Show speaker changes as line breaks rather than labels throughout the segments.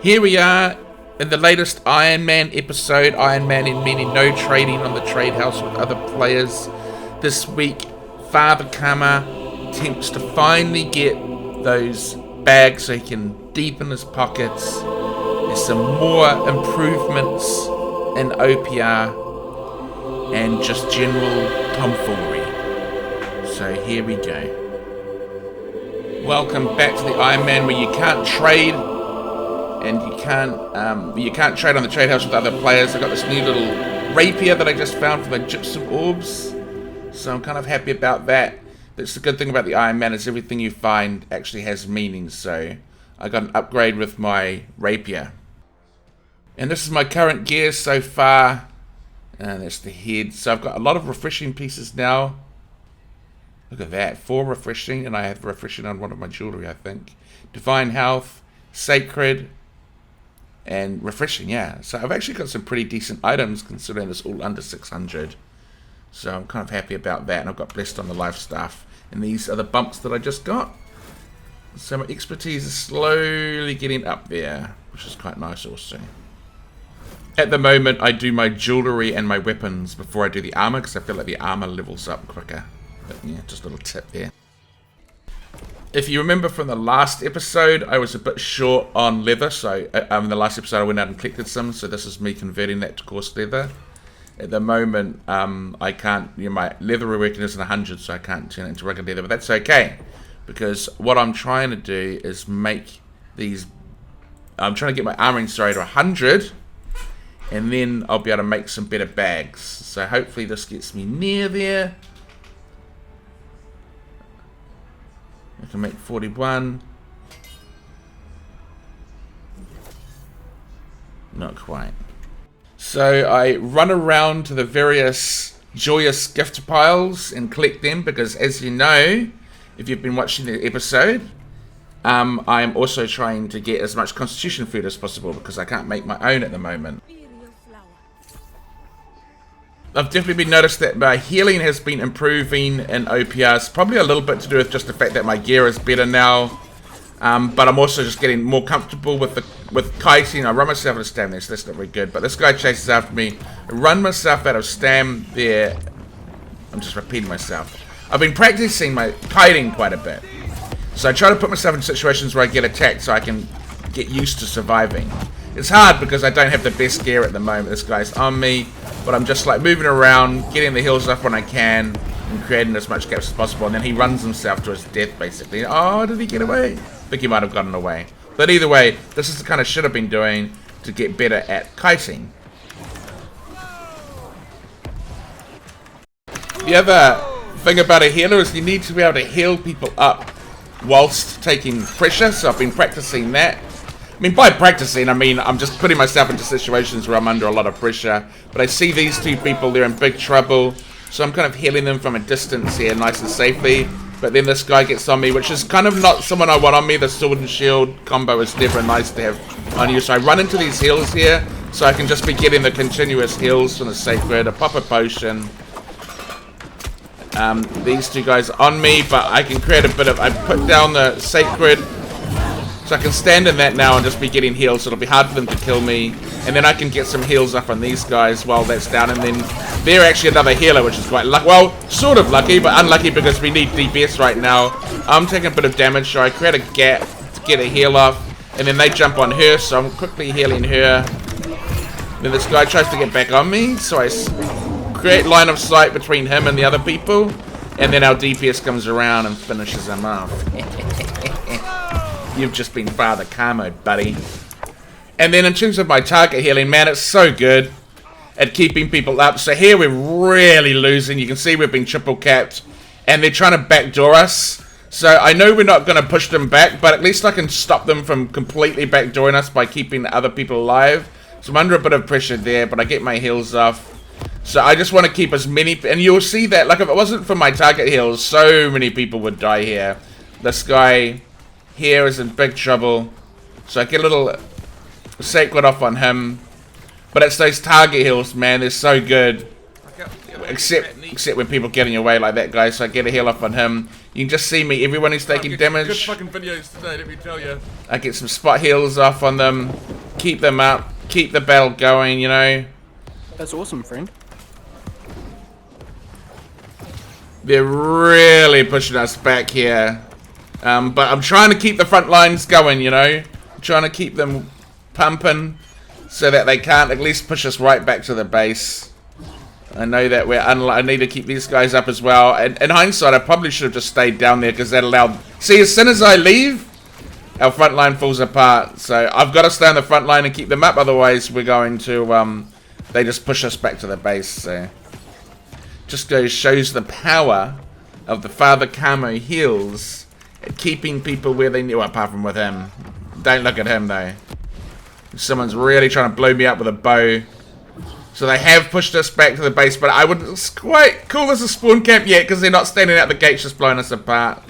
Here we are in the latest Ironman episode. Ironman in meaning no trading on the trade house with other players. This week, Father Kama attempts to finally get those bags so he can deepen his pockets. There's some more improvements in OPR and just general tomfoolery. So here we go. Welcome back to the Ironman where you can't trade and you can't trade on the trade house with other players. I got this new little rapier that I just found from the gypsum orbs, so I'm kind of happy about that. That's the good thing about the Ironman is everything you find actually has meaning. So I got an upgrade with my rapier, and this is my current gear so far. And that's the head. So I've got a lot of refreshing pieces now. Look at that, 4 refreshing, and I have refreshing on one of my jewelry, I think. Divine health, sacred, and refreshing, yeah. So I've actually got some pretty decent items considering it's all under 600. So I'm kind of happy about that, and I've got blessed on the life stuff. And these are the bumps that I just got. So my expertise is slowly getting up there, which is quite nice also. At the moment, I do my jewelry and my weapons before I do the armor, because I feel like the armor levels up quicker. But yeah, just a little tip there. If you remember from the last episode, I was a bit short on leather. So in the last episode, I went out and collected some. So this is me converting that to coarse leather. At the moment, I can't, my leather reworking isn't 100, so I can't turn it into regular leather. But that's okay, because what I'm trying to do is make these, I'm trying to get my armoring to 100. And then I'll be able to make some better bags. So hopefully this gets me near there. I can make 41. Not quite. So I run around to the various joyous gift piles and collect them because, as you know, if you've been watching the episode, I am also trying to get as much constitution food as possible because I can't make my own at the moment. I've definitely been noticed that my healing has been improving in OPRs. Probably a little bit to do with just the fact that my gear is better now. But I'm also just getting more comfortable with kiting. I run myself out of stam there, so that's not very good. But this guy chases after me. I run myself out of stam there. I'm just repeating myself. I've been practicing my kiting quite a bit. So I try to put myself in situations where I get attacked so I can get used to surviving. It's hard because I don't have the best gear at the moment. This guy's on me. But I'm just like moving around, getting the heals up when I can, and creating as much gaps as possible. And then he runs himself to his death, basically. Oh, did he get away? I think he might have gotten away. But either way, this is the kind of shit I've been doing to get better at kiting. The other thing about a healer is you need to be able to heal people up whilst taking pressure. So I've been practicing that. I mean, by practicing, I mean, I'm just putting myself into situations where I'm under a lot of pressure. But I see these two people, they're in big trouble. So I'm kind of healing them from a distance here, nice and safely. But then this guy gets on me, which is kind of not someone I want on me. The sword and shield combo is never nice to have on you. So I run into these heals here, so I can just be getting the continuous heals from the sacred. A pop a potion. These two guys on me, but I can create a bit of, I put down the sacred. So I can stand in that now and just be getting heals, so it'll be hard for them to kill me. And then I can get some heals up on these guys while that's down. And then they're actually another healer, which is quite lucky. Well, sort of lucky, but unlucky because we need DPS right now. I'm taking a bit of damage, so I create a gap to get a heal off. And then they jump on her, so I'm quickly healing her. Then this guy tries to get back on me, so I create line of sight between him and the other people. And then our DPS comes around and finishes him off. You've just been Father Kamo, buddy. And then in terms of my target healing, man, it's so good at keeping people up. So here we're really losing. You can see we've been triple capped. And they're trying to backdoor us. So I know we're not going to push them back, but at least I can stop them from completely backdooring us by keeping other people alive. So I'm under a bit of pressure there, but I get my heals off. So I just want to keep as many... And you'll see that, like if it wasn't for my target heals, so many people would die here. This guy... here is in big trouble, so I get a little sacred off on him, but it's those target heals, man, they're so good, except when people get in your way like that guy, so I get a heal off on him. You can just see me, everyone who's taking damage.
Good fucking videos today, let me tell you.
I get some spot heals off on them. keep them up, keep the battle going, you know.
That's awesome, friend.
They're really pushing us back here. But I'm trying to keep the front lines going, you know. I'm trying to keep them pumping so that they can't at least push us right back to the base. I know that I need to keep these guys up as well. And in hindsight, I probably should have just stayed down there because that allowed... See, as soon as I leave, our front line falls apart. So I've got to stay on the front line and keep them up. Otherwise, we're going to... they just push us back to the base. So just shows the power of the Father Camo heals at keeping people where they need... Well, apart from with him. Don't look at him, though. Someone's really trying to blow me up with a bow. So they have pushed us back to the base, but I wouldn't quite call this a spawn camp yet because they're not standing out the gates just blowing us apart.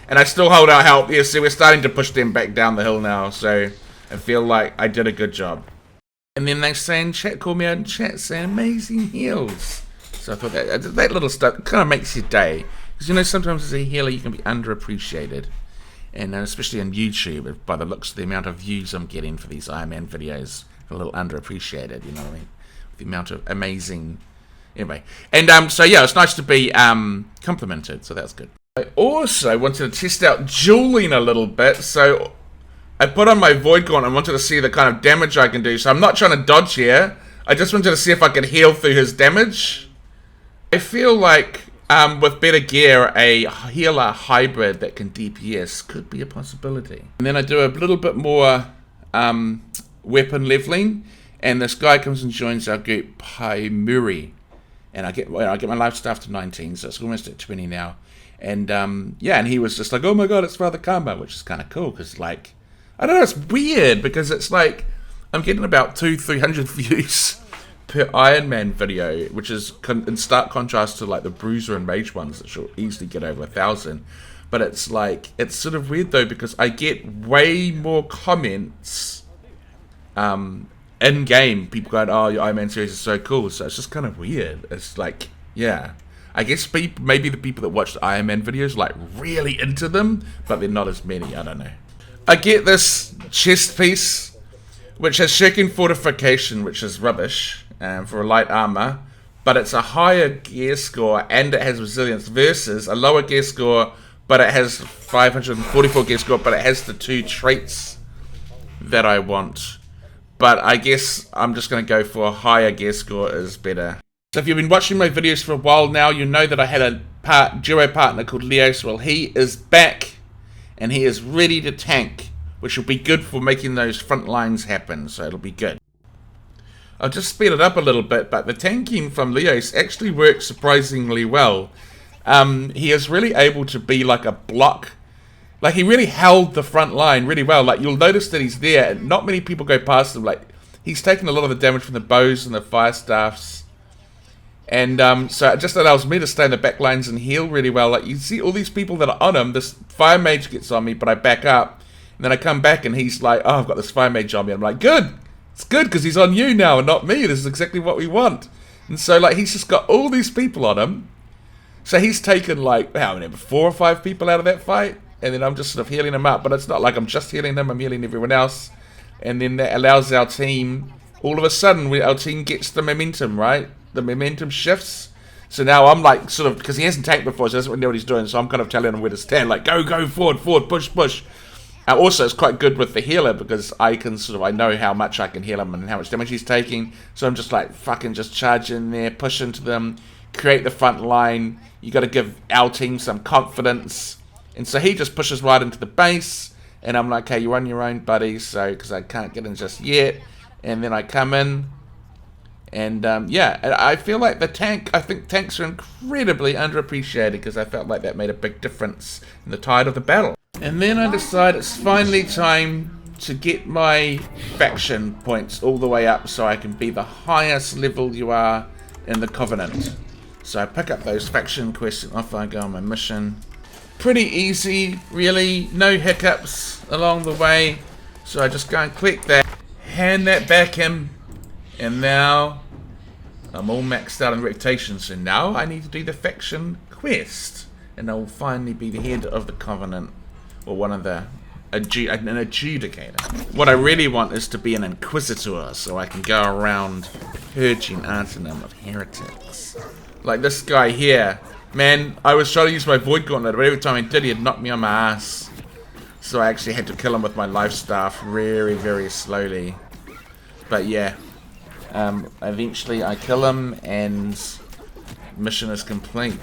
And I still hold out help. Yeah, see, we're starting to push them back down the hill now, so I feel like I did a good job. And then they say in chat, call me out in chat, saying amazing heals. So I thought that little stuff kind of makes your day. Because, you know, sometimes as a healer you can be underappreciated. And especially on YouTube, by the looks of the amount of views I'm getting for these Ironman videos, a little underappreciated, you know what I mean? The amount of amazing... Anyway. And so yeah, it's nice to be complimented, so that's good. I also wanted to test out dueling a little bit, so I put on my Void Gauntlet and wanted to see the kind of damage I can do. So I'm not trying to dodge here, I just wanted to see if I could heal through his damage. I feel like with better gear, a healer hybrid that can DPS could be a possibility. And then I do a little bit more weapon leveling. And this guy comes and joins our group, Paimuri. And I get my life staff to 19, so it's almost at 20 now. And yeah, and he was just like, oh my god, it's Father Karma, which is kind of cool, because like, I don't know, it's weird, because it's like, I'm getting about 200-300 views per Ironman video, which is in stark contrast to like the Bruiser and Rage ones, that should easily get over 1,000. But it's like, it's sort of weird though, because I get way more comments, in-game, people going, oh, your Iron Man series is so cool. So it's just kind of weird. It's like, yeah. I guess maybe the people that watch the Iron Man videos like really into them, but they're not as many. I don't know. I get this chest piece, which has Shirking Fortification, which is rubbish, for a light armor. But it's a higher gear score, and it has resilience, versus a lower gear score, but it has 544 gear score, but it has the 2 traits that I want. But I guess I'm just going to go for a higher gear score is better. So if you've been watching my videos for a while now, you know that I had a duo partner called Leos. Well, he is back, and he is ready to tank, which will be good for making those front lines happen, so it'll be good. I'll just speed it up a little bit, but the tanking from Leos actually works surprisingly well. He is really able to be like a block. Like, he really held the front line really well. Like, you'll notice that he's there, and not many people go past him. Like, he's taken a lot of the damage from the bows and the fire staffs. And so it just allows me to stay in the back lines and heal really well. Like, you see all these people that are on him. This fire mage gets on me, but I back up. And then I come back, and he's like, oh, I've got this fire mage on me. I'm like, good. It's good, because he's on you now and not me. This is exactly what we want. And so, like, he's just got all these people on him. So he's taken, like, how many, 4 or 5 people out of that fight? And then I'm just sort of healing them up. But it's not like I'm just healing them, I'm healing everyone else. And then that allows our team, all of a sudden, our team gets the momentum, right? The momentum shifts. So now I'm like, sort of, because he hasn't tanked before, so he doesn't really know what he's doing. So I'm kind of telling him where to stand. Like, go, forward, push, push. Also, it's quite good with the healer, because I can sort of, I know how much I can heal him and how much damage he's taking. So I'm just like, fucking just charge in there, push into them, create the front line. You got to give our team some confidence. And so he just pushes right into the base, and I'm like, hey, you're on your own, buddy, so, because I can't get in just yet. And then I come in, and yeah, I feel like I think tanks are incredibly underappreciated, because I felt like that made a big difference in the tide of the battle. And then I decide it's finally time to get my faction points all the way up, so I can be the highest level you are in the Covenant. So I pick up those faction quests, and off I go on my mission. Pretty easy, really, no hiccups along the way. So I just go and click that, hand that back in, and now I'm all maxed out in reputation. So now I need to do the faction quest, and I will finally be the head of the Covenant, or one of the an Adjudicator. What I really want is to be an Inquisitor, so I can go around purging Arcanum of heretics. Like this guy here. Man, I was trying to use my Void Gauntlet, but every time I did, he'd knock me on my ass. So I actually had to kill him with my life staff very, very slowly. But yeah, eventually I kill him and mission is complete.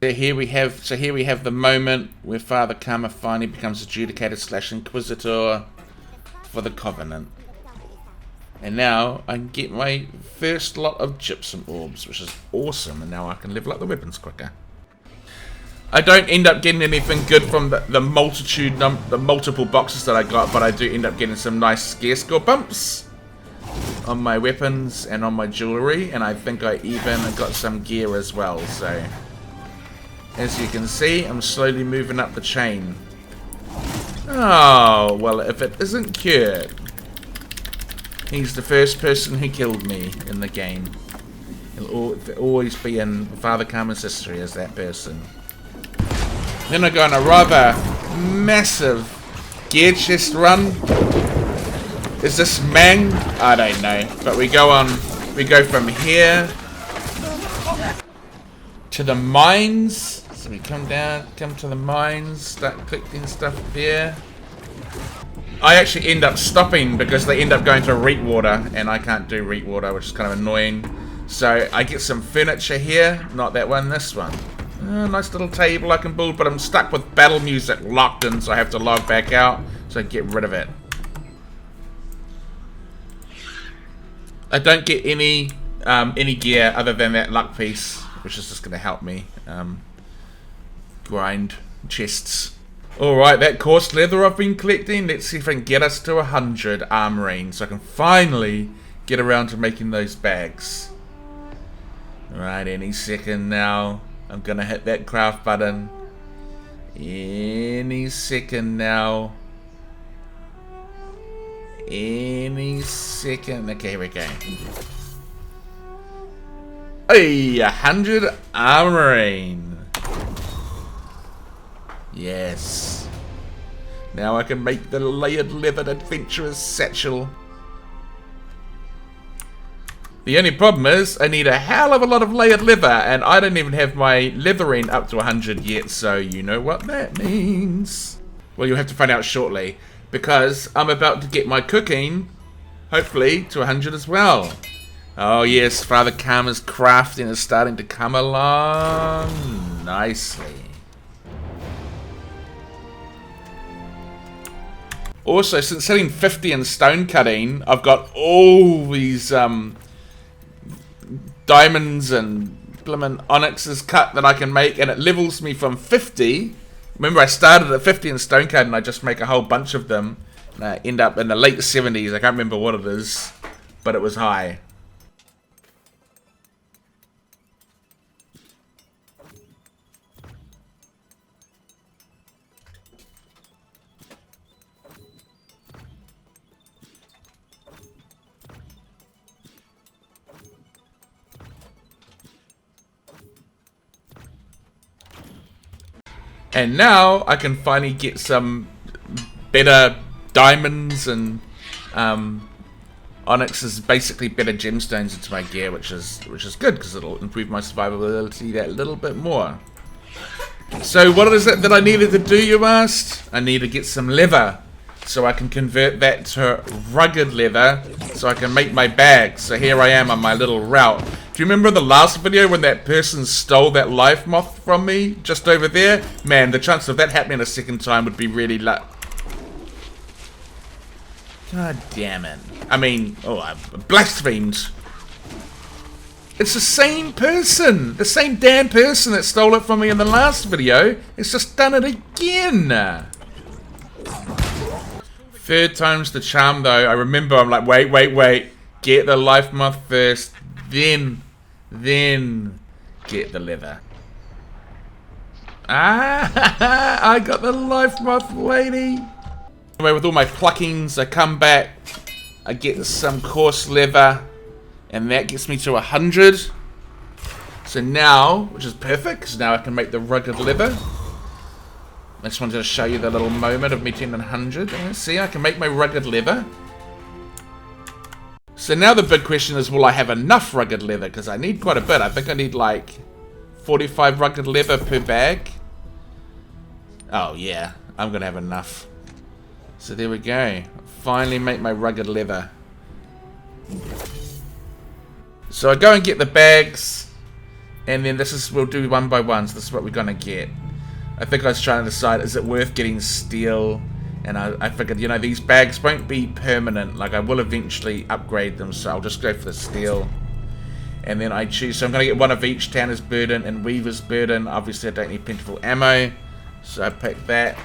Here we have the moment where Father Karma finally becomes Adjudicator / Inquisitor for the Covenant. And now I can get my first lot of gypsum orbs, which is awesome, and now I can level up the weapons quicker. I don't end up getting anything good from the multiple boxes that I got, but I do end up getting some nice scare score bumps on my weapons and on my jewelry, and I think I even got some gear as well. So as you can see, I'm slowly moving up the chain. Oh, well, if it isn't cured, he's the first person who killed me in the game. He'll always be in Father Karma's history as that person. Then I go on a rather massive gear chest run. Is this Mang? I don't know. But we go from here to the mines. So we come to the mines, start collecting stuff there. I actually end up stopping because they end up going to Reek Water, and I can't do Reek Water, which is kind of annoying. So I get some furniture here, not that one, this one. Nice little table I can build, but I'm stuck with battle music locked in, so I have to log back out, so I get rid of it. I don't get any gear other than that luck piece, which is just going to help me grind chests. Alright, that coarse leather I've been collecting, let's see if I can get us to 100 armoring, so I can finally get around to making those bags. Alright, any second now. I'm gonna hit that craft button. Any second now. Any second. Okay, here we go. Hey, 100 armoring. Yes. Now I can make the layered leathered adventurer's satchel. The only problem is, I need a hell of a lot of layered leather, and I don't even have my leathering up to 100 yet, so you know what that means. Well, you'll have to find out shortly, because I'm about to get my cooking, hopefully, to 100 as well. Oh yes, Father Karma's crafting is starting to come along nicely. Also, since hitting 50 in stone cutting, I've got all these diamonds and blimmin' onyxes cut that I can make, and it levels me from 50. Remember, I started at 50 in stone cutting, and I just make a whole bunch of them, and I end up in the late 70s. I can't remember what it is, but it was high. And now I can finally get some better diamonds and onyxes, basically better gemstones into my gear, which is good because it'll improve my survivability that little bit more. So what is it that I needed to do, you asked? I need to get some leather so I can convert that to rugged leather so I can make my bags. So here I am on my little route. Do you remember the last video when that person stole that life moth from me just over there? Man, the chance of that happening a second time would be really low. God damn it. I mean, oh, I blasphemed. It's the same person. The same damn person that stole it from me in the last video. It's just done it again. Third time's the charm though. I remember I'm like, wait. Get the life moth first. Then get the leather. Ah, I got the life moth lady. Anyway, with all my pluckings, I come back, I get some coarse leather, and that gets me to 100. So now, which is perfect, because now I can make the rugged leather. I just wanted to show you the little moment of me turning 100. See, I can make my rugged leather. So now the big question is, will I have enough rugged leather? Because I need quite a bit. I think I need like 45 rugged leather per bag. Oh yeah, I'm going to have enough. So there we go. Finally make my rugged leather. So I go and get the bags. And then we'll do one by one. So this is what we're going to get. I think I was trying to decide, is it worth getting steel? And I figured, you know, these bags won't be permanent. Like, I will eventually upgrade them, so I'll just go for the steel. And then I choose, so I'm going to get one of each, Tanner's Burden and Weaver's Burden. Obviously, I don't need plentiful ammo, so I pick that.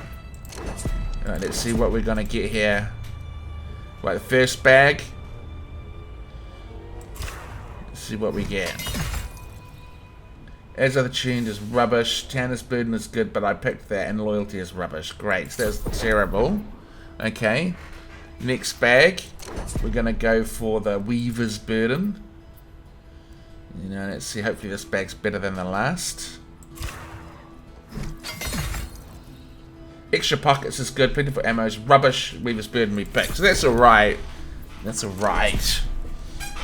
Alright, let's see what we're going to get here. Right, the first bag. Let's see what we get. As other tuned is rubbish. Tanner's Burden is good, but I picked that, and Loyalty is rubbish. Great, so that's terrible. Okay. Next bag. We're going to go for the Weaver's Burden. You know, let's see. Hopefully this bag's better than the last. Extra pockets is good. Plentiful ammo is rubbish. Weaver's Burden we picked. So that's alright. That's alright.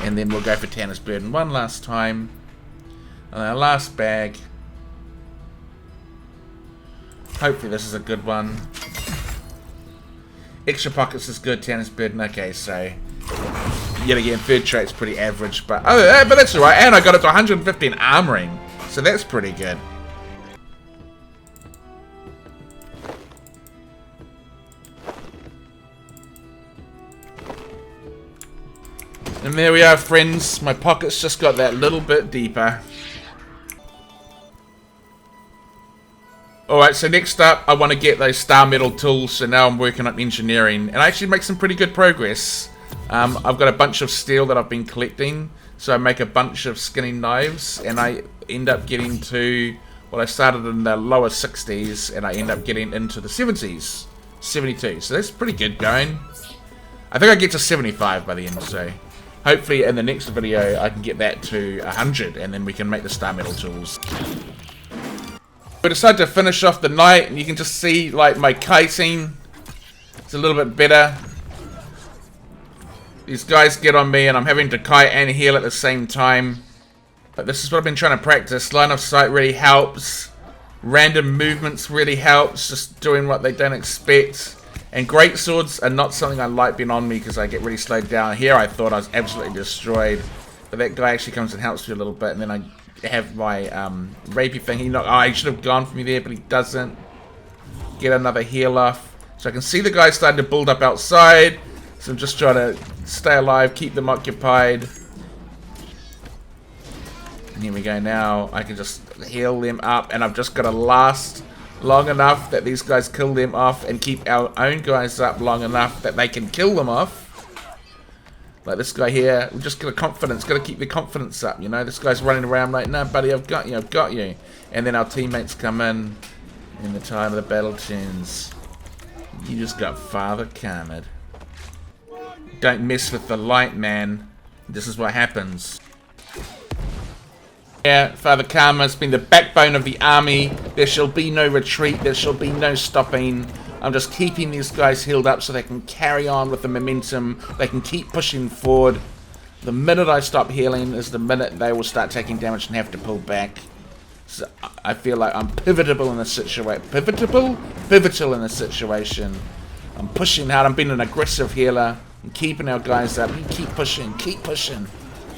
And then we'll go for Tanner's Burden one last time. And our last bag. Hopefully this is a good one. Extra pockets is good. Tanner's Burden. Okay, so yet again, third trait's pretty average, but but that's alright. And I got it to 115 armoring, so that's pretty good. And there we are, friends. My pockets just got that little bit deeper. Alright, so next up, I want to get those star metal tools, so now I'm working on engineering, and I actually make some pretty good progress. I've got a bunch of steel that I've been collecting, so I make a bunch of skinning knives, and I end up getting to, well, I started in the lower 60s, and I end up getting into the 70s, 72, so that's pretty good going. I think I get to 75 by the end, so hopefully in the next video I can get that to 100, and then we can make the star metal tools. We decided to finish off the night, and you can just see, like, my kiting. It's a little bit better. These guys get on me, and I'm having to kite and heal at the same time. But this is what I've been trying to practice. Line of sight really helps. Random movements really helps. Just doing what they don't expect. And great swords are not something I like being on me, because I get really slowed down. Here I thought I was absolutely destroyed. But that guy actually comes and helps me a little bit, and then I have my rapey thing. He should have gone for me there, but he doesn't. Get another heal off. So I can see the guys starting to build up outside. So I'm just trying to stay alive, keep them occupied. And here we go now. I can just heal them up, and I've just got to last long enough that these guys kill them off, and keep our own guys up long enough that they can kill them off. Like this guy here, we just got a confidence, got to keep the confidence up, you know. This guy's running around like, no, buddy, I've got you, I've got you. And then our teammates come in the time of the battle turns. You just got Father Karma'd. Don't mess with the light, man. This is what happens. Yeah, Father Karma'd's been the backbone of the army. There shall be no retreat, there shall be no stopping. I'm just keeping these guys healed up so they can carry on with the momentum. They can keep pushing forward. The minute I stop healing is the minute they will start taking damage and have to pull back. So I feel like I'm pivotal in this situation. Pivotal in this situation. I'm pushing hard. I'm being an aggressive healer. I'm keeping our guys up. You keep pushing. Keep pushing.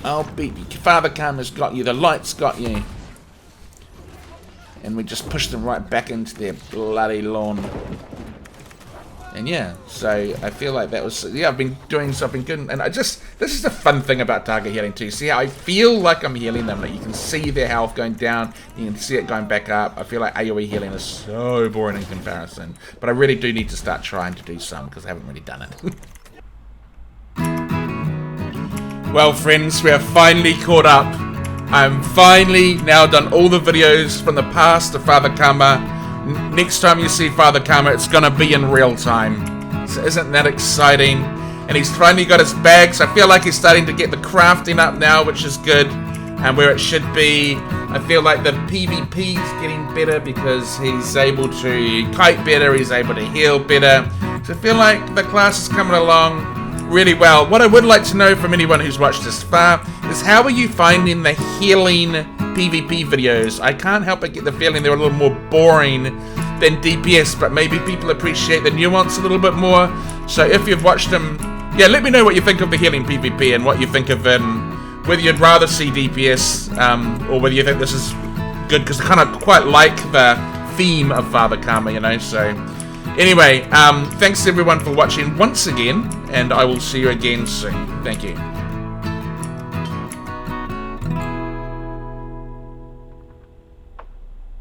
I'll beat you. Father Karma'd's got you. The light's got you. And we just push them right back into their bloody lawn. And yeah, so I feel like that was, yeah, I've been doing something good, and this is the fun thing about target healing too. See how I feel like I'm healing them, like you can see their health going down, you can see it going back up. I feel like AoE healing is so boring in comparison, but I really do need to start trying to do some, because I haven't really done it. Well friends, we have finally caught up. I'm finally now done all the videos from the past to Father Karma. Next time you see Father Karma, it's gonna be in real time. So isn't that exciting? And he's finally got his bags. I feel like he's starting to get the crafting up now, which is good. And where it should be I feel like the PvP is getting better because he's able to kite better, he's able to heal better. So I feel like the class is coming along really well. What I would like to know from anyone who's watched this far is how are you finding the healing PvP videos? I can't help but get the feeling they're a little more boring than DPS, but maybe people appreciate the nuance a little bit more. So if you've watched them, yeah, let me know what you think of the healing PvP and what you think of whether you'd rather see DPS or whether you think this is good, because I kind of quite like the theme of Father Karma, you know. So anyway, thanks everyone for watching once again, and I will see you again soon. Thank you.